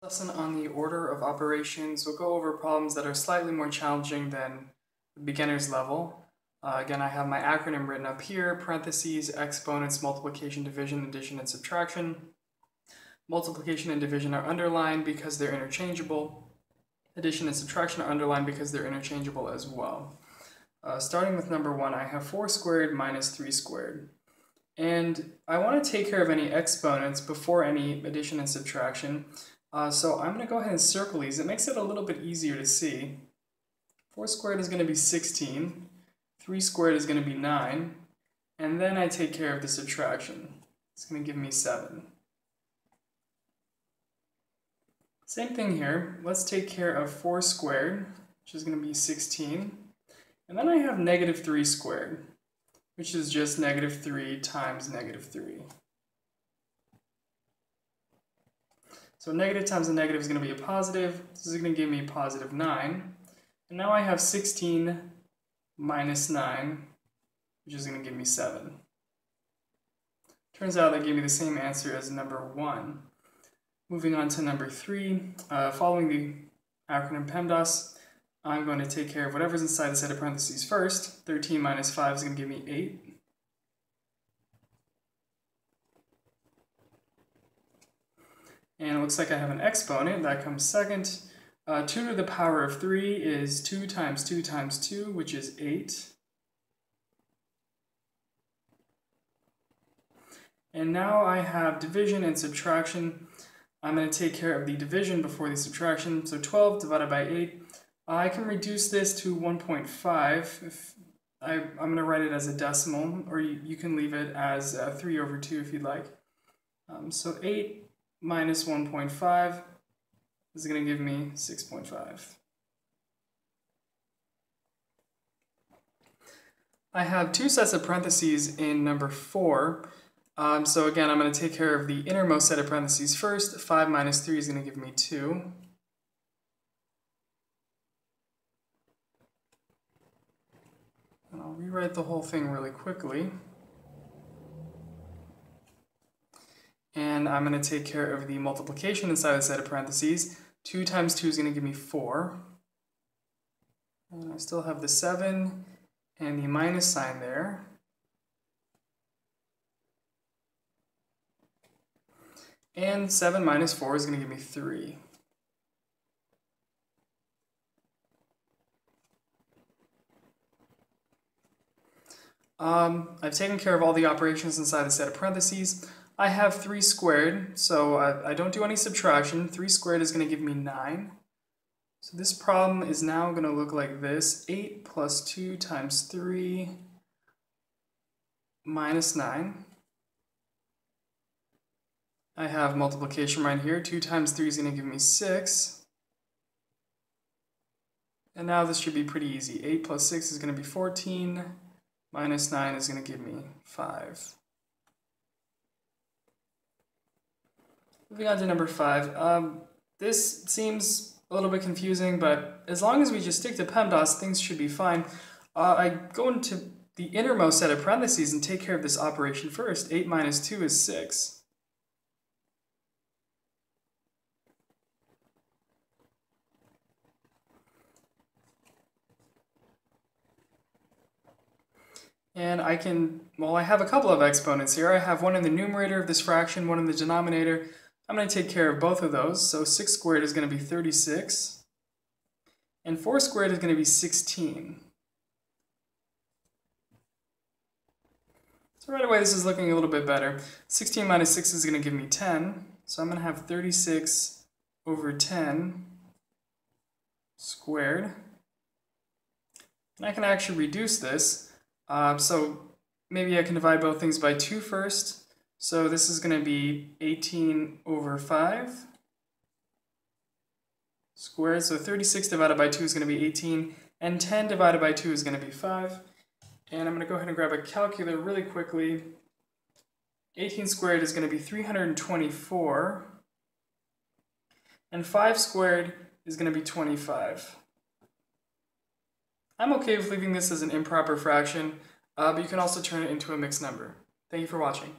Lesson on the order of operations. We'll go over problems that are slightly more challenging than the beginner's level. Again, I have my acronym written up here, parentheses, exponents, multiplication, division, addition, and subtraction. Multiplication and division are underlined because they're interchangeable. Addition and subtraction are underlined because they're interchangeable as well. Starting with number 1, I have 4 squared minus 3 squared. And I want to take care of any exponents before any addition and subtraction. So I'm going to go ahead and circle these. It makes it a little bit easier to see. 4 squared is going to be 16. 3 squared is going to be 9. And then I take care of the subtraction. It's going to give me 7. Same thing here. Let's take care of 4 squared, which is going to be 16. And then I have negative 3 squared, which is just negative 3 times negative 3. So negative times a negative is going to be a positive. This is going to give me positive 9. And now I have 16 minus 9, which is going to give me 7. Turns out that gave me the same answer as number 1. Moving on to number 3, following the acronym PEMDAS, I'm going to take care of whatever's inside the set of parentheses first. 13 minus 5 is going to give me 8. And it looks like I have an exponent. That comes second. 2 to the power of 3 is 2 times 2 times 2, which is 8. And now I have division and subtraction. I'm going to take care of the division before the subtraction. So 12 divided by 8. I can reduce this to 1.5. I'm going to write it as a decimal, or you can leave it as 3 over 2 if you'd like. So 8 minus 1.5 is going to give me 6.5. I have 2 sets of parentheses in number 4. So again, I'm going to take care of the innermost set of parentheses first. 5 minus 3 is going to give me 2. And I'll rewrite the whole thing really quickly. And I'm going to take care of the multiplication inside the set of parentheses. 2 times 2 is going to give me 4. And I still have the 7 and the minus sign there. And 7 minus 4 is going to give me 3. I've taken care of all the operations inside the set of parentheses. I have 3 squared, so I don't do any subtraction. 3 squared is going to give me 9. So this problem is now going to look like this. 8 plus 2 times 3 minus 9. I have multiplication right here. 2 times 3 is going to give me 6. And now this should be pretty easy. 8 plus 6 is going to be 14. Minus 9 is going to give me 5. Moving on to number 5. This seems a little bit confusing, but as long as we just stick to PEMDAS, things should be fine. I go into the innermost set of parentheses and take care of this operation first. 8 minus 2 is 6. And I have a couple of exponents here. I have one in the numerator of this fraction, one in the denominator. I'm going to take care of both of those. So 6 squared is going to be 36. And 4 squared is going to be 16. So right away, this is looking a little bit better. 16 minus 6 is going to give me 10. So I'm going to have 36 over 10 squared. And I can actually reduce this. So maybe I can divide both things by 2 first. So this is going to be 18 over 5 squared. So 36 divided by 2 is going to be 18. And 10 divided by 2 is going to be 5. And I'm going to go ahead and grab a calculator really quickly. 18 squared is going to be 324. And 5 squared is going to be 25. I'm okay with leaving this as an improper fraction, but you can also turn it into a mixed number. Thank you for watching.